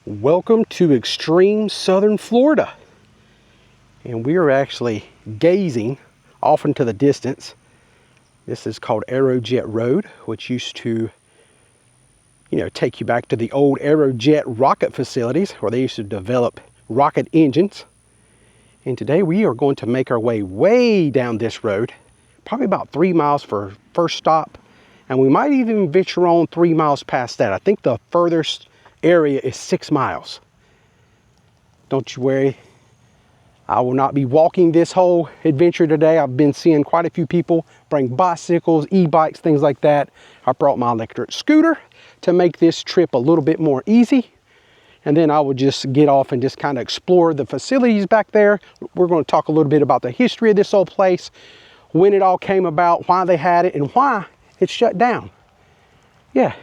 Welcome to extreme southern Florida. And we are actually gazing off into the distance. This is called Aerojet Road, which used to, take you back to the old Aerojet Rocket Facilities where they used to develop rocket engines. And today we are going to make our way down this road, probably about 3 miles for first stop. And we might even venture on 3 miles past that. I think the furthest area is 6 miles. Don't you worry, I will not be walking this whole adventure today. I've been seeing quite a few people bring bicycles, e-bikes, things like that. I brought my electric scooter to make this trip a little bit more easy. And then I will just get off and just kind of explore the facilities back there. We're going to talk a little bit about the history of this old place, when it all came about, why they had it, and why it's shut down. Yeah.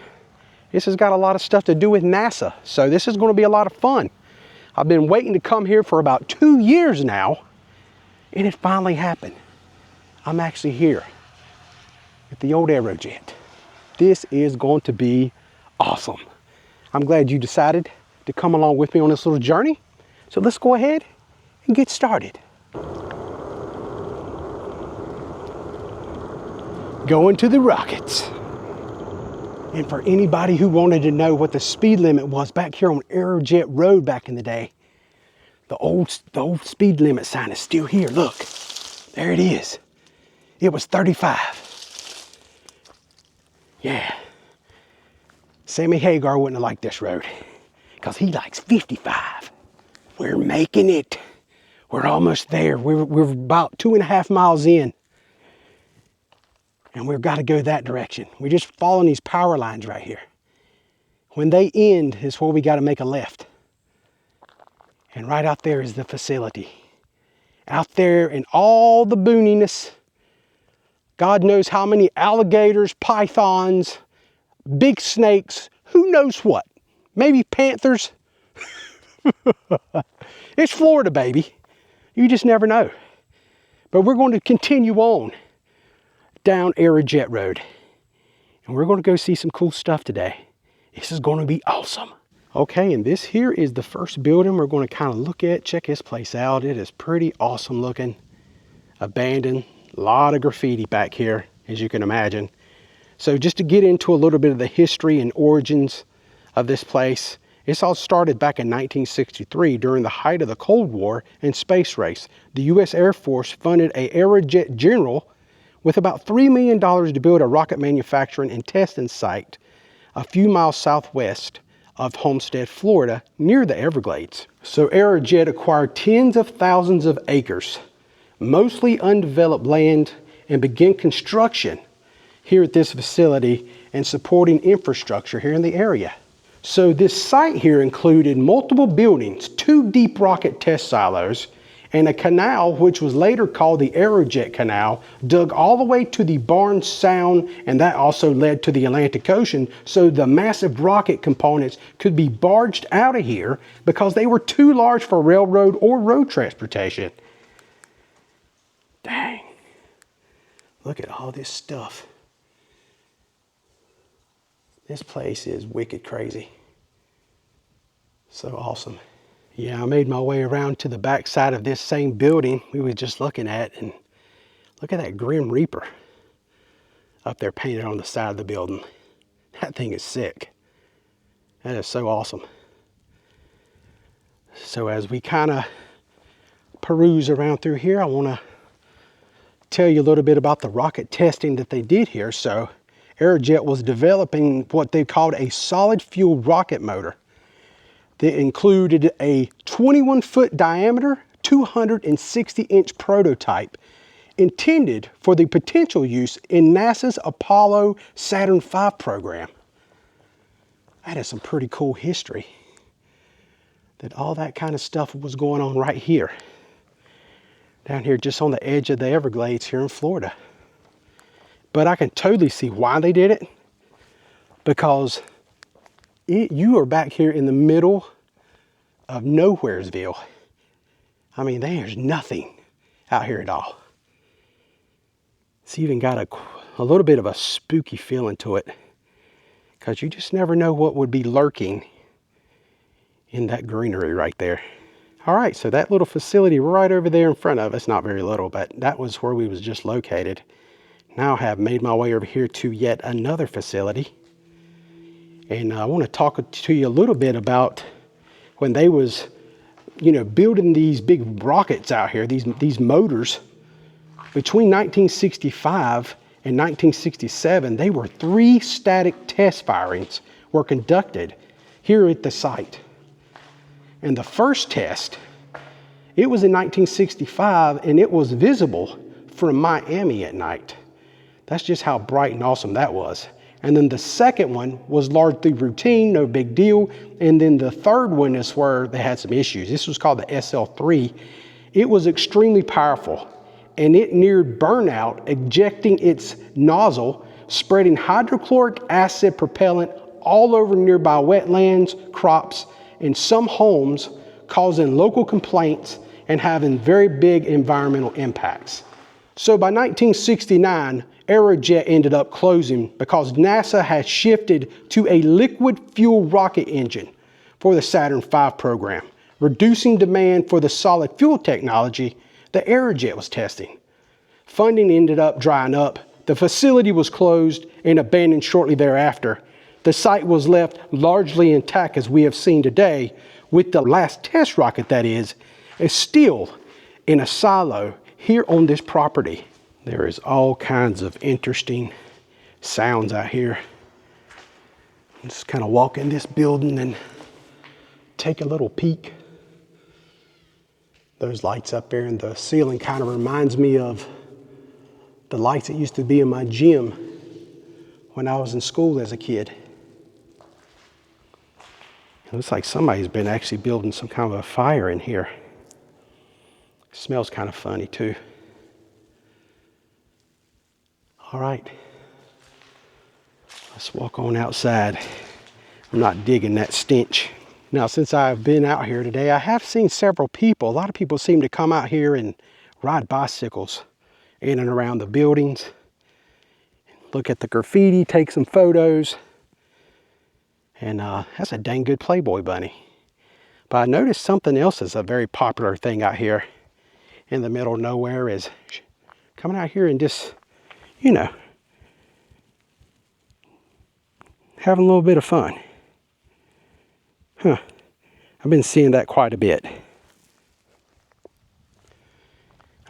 This has got a lot of stuff to do with NASA, so this is going to be a lot of fun. I've been waiting to come here for about 2 years now, and it finally happened. I'm actually here at the old Aerojet. This is going to be awesome. I'm glad you decided to come along with me on this little journey. So let's go ahead and get started. Going to the rockets. And for anybody who wanted to know what the speed limit was back here on Aerojet Road back in the day, the old speed limit sign is still here. Look, there it is. It was 35. Yeah. Sammy Hagar wouldn't have liked this road because he likes 55. We're making it. We're almost there. We're about 2.5 miles in. And we've got to go that direction. We're just following these power lines right here. When they end is where we got to make a left. And right out there is the facility. Out there in all the booniness, God knows how many alligators, pythons, big snakes, who knows what. Maybe panthers. It's Florida, baby. You just never know. But we're going to continue on down Aerojet Road. And we're going to go see some cool stuff today. This is going to be awesome. Okay, and this here is the first building we're going to kind of look at, check this place out. It is pretty awesome looking. Abandoned, a lot of graffiti back here, as you can imagine. So just to get into a little bit of the history and origins of this place, this all started back in 1963 during the height of the Cold War and space race. The U.S. Air Force funded a Aerojet General with about $3 million to build a rocket manufacturing and testing site a few miles southwest of Homestead, Florida, near the Everglades. So Aerojet acquired tens of thousands of acres, mostly undeveloped land, and began construction here at this facility and supporting infrastructure here in the area. So this site here included multiple buildings, 2 deep rocket test silos, and a canal, which was later called the Aerojet Canal, dug all the way to the Barnes Sound, and that also led to the Atlantic Ocean, so the massive rocket components could be barged out of here because they were too large for railroad or road transportation. Dang. Look at all this stuff. This place is wicked crazy. So awesome. Yeah, I made my way around to the back side of this same building we were just looking at, and look at that Grim Reaper up there painted on the side of the building. That thing is sick. That is so awesome. So as we kind of peruse around through here, I want to tell you a little bit about the rocket testing that they did here. So Aerojet was developing what they called a solid fuel rocket motor. That included a 21-foot diameter, 260-inch prototype intended for the potential use in NASA's Apollo Saturn V program. That is some pretty cool history. That all that kind of stuff was going on right here. Down here just on the edge of the Everglades here in Florida. But I can totally see why they did it. Because you are back here in the middle of Nowheresville. I mean, there's nothing out here at all. It's even got a little bit of a spooky feeling to it, because you just never know what would be lurking in that greenery right there. All right, so that little facility right over there in front of us, not very little, but that was where we was just located. Now I have made my way over here to yet another facility. And I want to talk to you a little bit about when they was, you know, building these big rockets out here, these motors. Between 1965 and 1967, they were 3 static test firings were conducted here at the site. And the first test, it was in 1965, and it was visible from Miami at night. That's just how bright and awesome that was. And then the second one was largely routine, no big deal. And then the third one is where they had some issues. This was called the SL-3. It was extremely powerful, and it neared burnout, ejecting its nozzle, spreading hydrochloric acid propellant all over nearby wetlands, crops, and some homes, causing local complaints and having very big environmental impacts. So by 1969, Aerojet ended up closing because NASA had shifted to a liquid fuel rocket engine for the Saturn V program, reducing demand for the solid fuel technology that Aerojet was testing. Funding ended up drying up. The facility was closed and abandoned shortly thereafter. The site was left largely intact, as we have seen today, with the last test rocket, that is still in a silo here on this property. There is all kinds of interesting sounds out here. Just kind of walk in this building and take a little peek. Those lights up there in the ceiling kind of reminds me of the lights that used to be in my gym when I was in school as a kid. It looks like somebody's been actually building some kind of a fire in here. It smells kind of funny too. All right, let's walk on outside. I'm not digging that stench. Now, since I've been out here today, I have seen several people. A lot of people seem to come out here and ride bicycles in and around the buildings, look at the graffiti, take some photos. And that's a dang good Playboy bunny. But I noticed something else is a very popular thing out here in the middle of nowhere, is coming out here and just, you know, having a little bit of fun. I've been seeing that quite a bit.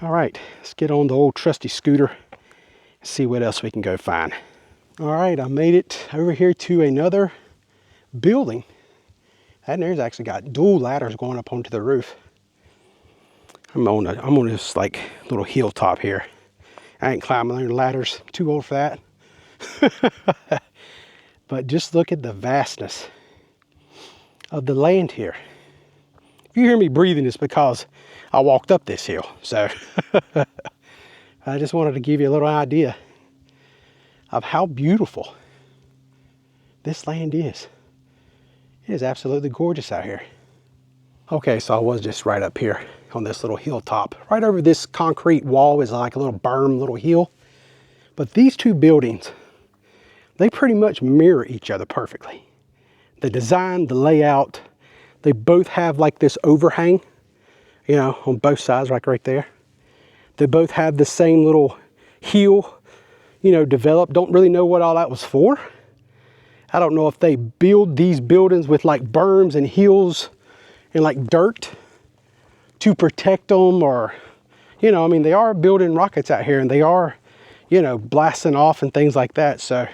All right, let's get on the old trusty scooter and see what else we can go find. All right, I made it over here to another building. And there's actually got dual ladders going up onto the roof. I'm on this like little hilltop here. I ain't climbing any ladders, too old for that. But just look at the vastness of the land here. If you hear me breathing, it's because I walked up this hill. So I just wanted to give you a little idea of how beautiful this land is. It is absolutely gorgeous out here. Okay, so I was just right up here on this little hilltop. Right over this concrete wall is like a little berm, little hill. But these two buildings, they pretty much mirror each other perfectly. The design, the layout, they both have like this overhang, you know, on both sides, like right there. They both have the same little hill, you know, developed. Don't really know what all that was for. I don't know if they build these buildings with like berms and hills and like dirt to protect them, or, you know, I mean, they are building rockets out here and they are, you know, blasting off and things like that. So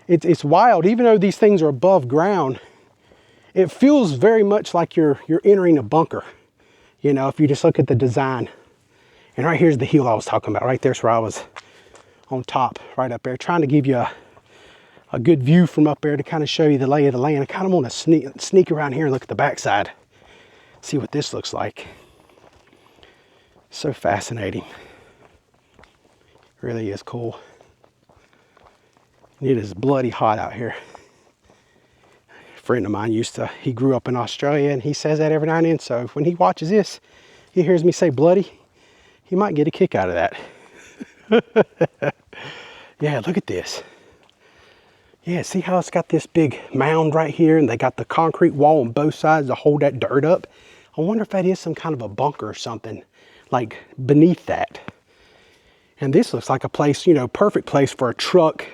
it's wild. Even though these things are above ground, it feels very much like you're entering a bunker, you know, if you just look at the design. And right here's the hill I was talking about. Right there's where I was on top, right up there, trying to give you a good view from up there to kind of show you the lay of the land. I kind of want to sneak around here and look at the backside, see what this looks like. So fascinating. Really is cool. It is bloody hot out here. A friend of mine he grew up in Australia, and he says that every now and then. So when he watches this, he hears me say bloody, he might get a kick out of that. Yeah, look at this. Yeah, see how it's got this big mound right here and they got the concrete wall on both sides to hold that dirt up? I wonder if that is some kind of a bunker or something like beneath that. And this looks like a place, you know, perfect place for a truck.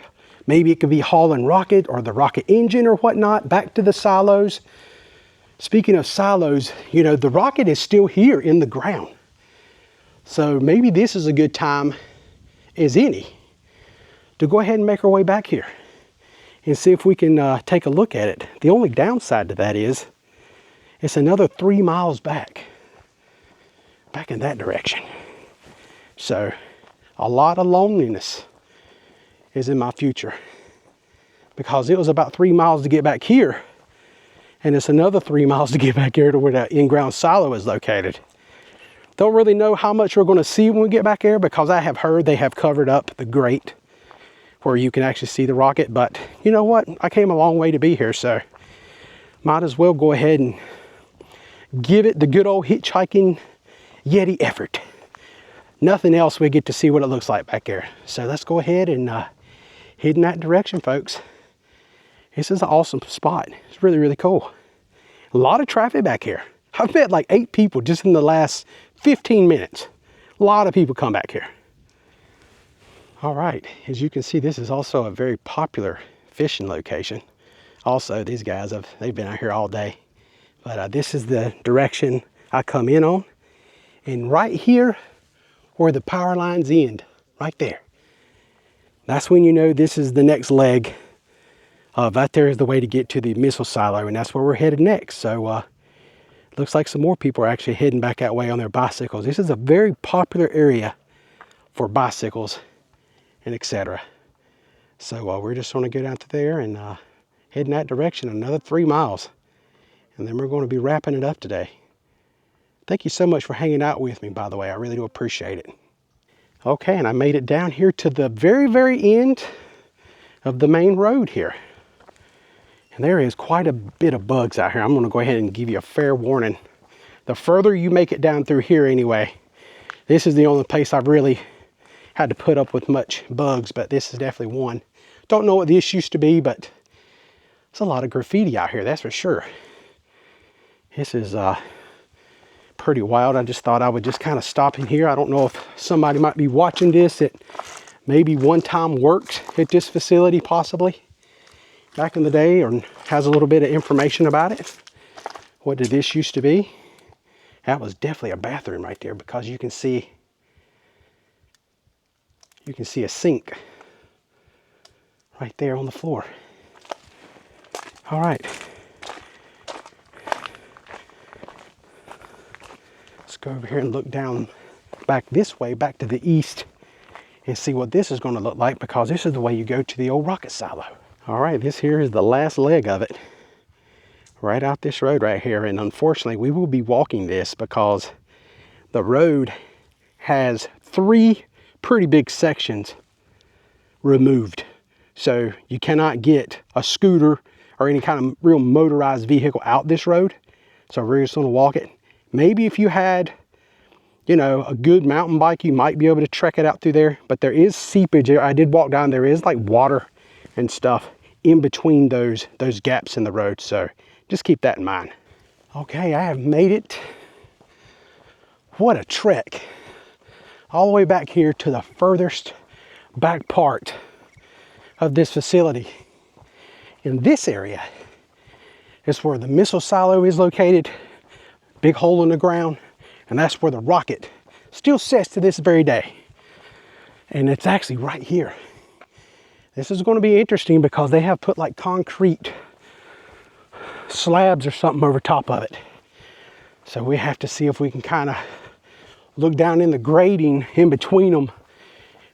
Maybe it could be hauling rocket or the rocket engine or whatnot back to the silos. Speaking of silos, you know, the rocket is still here in the ground. So maybe this is a good time as any to go ahead and make our way back here and see if we can take a look at it. The only downside to that is it's another 3 miles back in that direction. So a lot of loneliness is in my future because it was about 3 miles to get back here, and it's another 3 miles to get back here to where that in-ground silo is located. Don't really know how much we're going to see when we get back there because I have heard they have covered up the grate where you can actually see the rocket, but you know what? I came a long way to be here, so might as well go ahead and give it the good old hitchhiking Yeti effort. Nothing else, we get to see what it looks like back there. So let's go ahead and head in that direction, folks. This is an awesome spot. It's really, really cool. A lot of traffic back here. I've met like 8 people just in the last 15 minutes. A lot of people come back here. All right, as you can see, this is also a very popular fishing location. Also, these guys, they've been out here all day. But this is the direction I come in on. And right here, where the power lines end, right there. That's when you know this is the next leg. Right there is the way to get to the missile silo, and that's where we're headed next. So looks like some more people are actually heading back that way on their bicycles. This is a very popular area for bicycles and etc. So we're just going to go down to there and head in that direction another 3 miles. And then we're going to be wrapping it up today. Thank you so much for hanging out with me, by the way. I really do appreciate it. Okay, and I made it down here to the very, very end of the main road here. And there is quite a bit of bugs out here. I'm going to go ahead and give you a fair warning. The further you make it down through here anyway, this is the only place I've really had to put up with much bugs, but this is definitely one. Don't know what this used to be, but there's a lot of graffiti out here, that's for sure. This is pretty wild. I just thought I would just kind of stop in here. I don't know if somebody might be watching this that maybe one time worked at this facility possibly back in the day, or has a little bit of information about it. What did this used to be? That was definitely a bathroom right there, because you can see a sink right there on the floor. All right. Let's go over here and look down back this way, back to the east, and see what this is going to look like, because this is the way you go to the old rocket silo. All right, this here is the last leg of it, right out this road right here. And unfortunately, we will be walking this because the road has 3 pretty big sections removed. So you cannot get a scooter or any kind of real motorized vehicle out this road. So we're just gonna walk it. Maybe if you had, you know, a good mountain bike, you might be able to trek it out through there, but there is seepage. I did walk down, there is like water and stuff in between those gaps in the road. So just keep that in mind. Okay, I have made it. What a trek. All the way back here to the furthest back part of this facility. In this area is where the missile silo is located, big hole in the ground, and that's where the rocket still sits to this very day. And it's actually right here. This is going to be interesting because they have put like concrete slabs or something over top of it. So we have to see if we can kind of look down in the grading in between them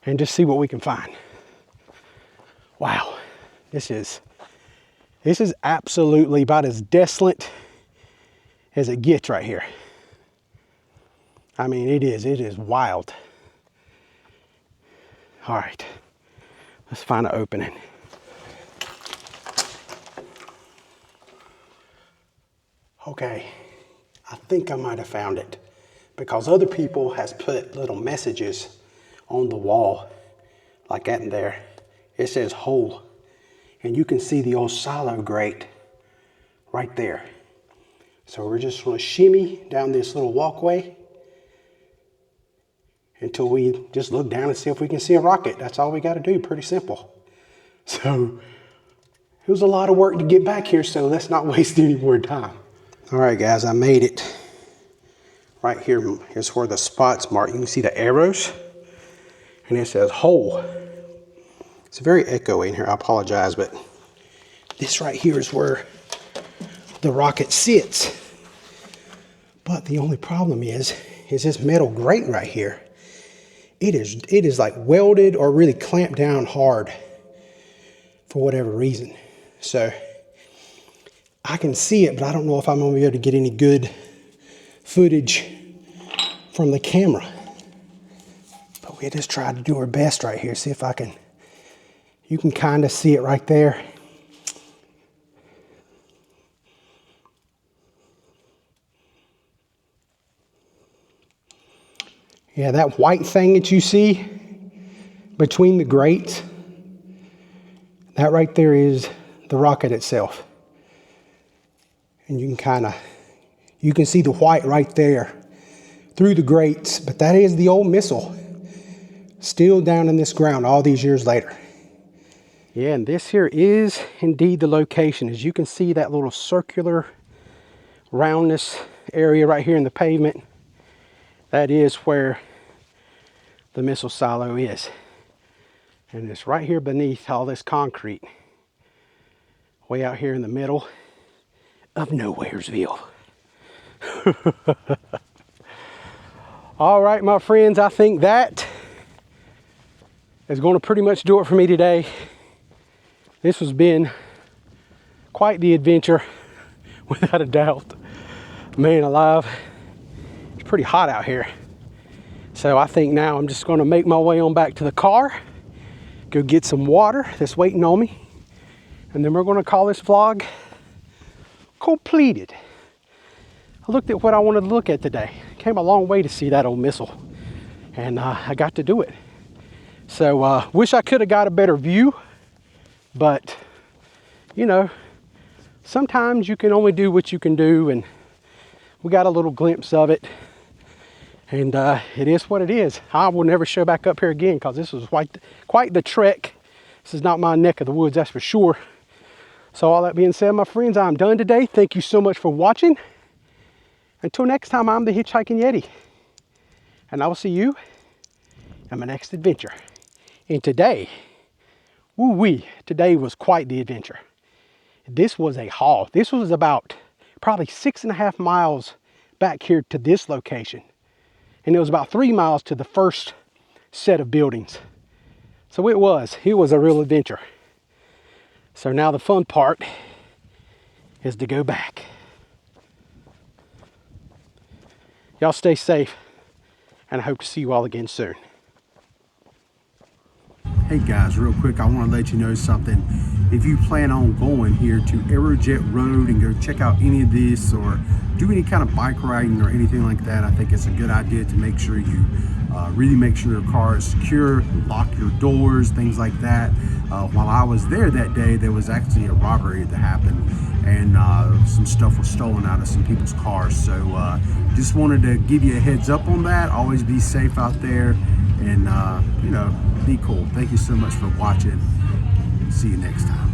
and just see what we can find. Wow, this is absolutely about as desolate as it gets right here. I mean, it is wild. All right, let's find an opening. Okay, I think I might have found it, because other people has put little messages on the wall like that in there. It says hole, And you can see the old silo grate right there. So we're just going to shimmy down this little walkway until we just look down and see if we can see a rocket. That's all we got to do, pretty simple. So it was a lot of work to get back here, so let's not waste any more time. All right, guys, I made it. Right here, here's where the spot's marked. You can see the arrows, and it says hole. It's very echoey in here, I apologize, but this right here is where the rocket sits. But the only problem is this metal grate right here. It is like welded or really clamped down hard for whatever reason. So I can see it, but I don't know if I'm gonna be able to get any good footage from the camera. But we just tried to do our best right here. See if I can, you can kind of see it right there. Yeah, that white thing that you see between the grates, that right there is the rocket itself. And you can see the white right there through the grates, but that is the old missile still down in this ground all these years later. Yeah, and this here is indeed the location. As you can see, that little circular roundness area right here in the pavement, that is where the missile silo is. And it's right here beneath all this concrete, way out here in the middle of Nowheresville. All right, my friends, I think that is going to pretty much do it for me today. This has been quite the adventure, without a doubt. Man alive, it's pretty hot out here. So I think now I'm just going to make my way on back to the car, go get some water that's waiting on me, and then we're going to call this vlog completed. I looked at what I wanted to look at today. Came a long way to see that old missile, and I got to do it. So wish I could have got a better view, but you know, sometimes you can only do what you can do, and we got a little glimpse of it, and it is what it is. I will never show back up here again, because this was quite the trek. This is not my neck of the woods, that's for sure. So all that being said, my friends, I'm done today. Thank you so much for watching. Until next time, I'm the Hitchhiking Yeti, and I will see you in my next adventure. And today, woo-wee, today was quite the adventure. This was a haul. This was about probably 6.5 miles back here to this location. And it was about 3 miles to the first set of buildings. So it was a real adventure. So now the fun part is to go back. Y'all stay safe, and I hope to see you all again soon. Hey guys, real quick, I want to let you know something. If you plan on going here to Aerojet Road and go check out any of this or do any kind of bike riding or anything like that, I think it's a good idea to make sure you really make sure your car is secure, lock your doors, things like that. While I was there that day, there was actually a robbery that happened, and some stuff was stolen out of some people's cars. So just wanted to give you a heads up on that. Always be safe out there, and you know, be cool. Thank you so much for watching. See you next time.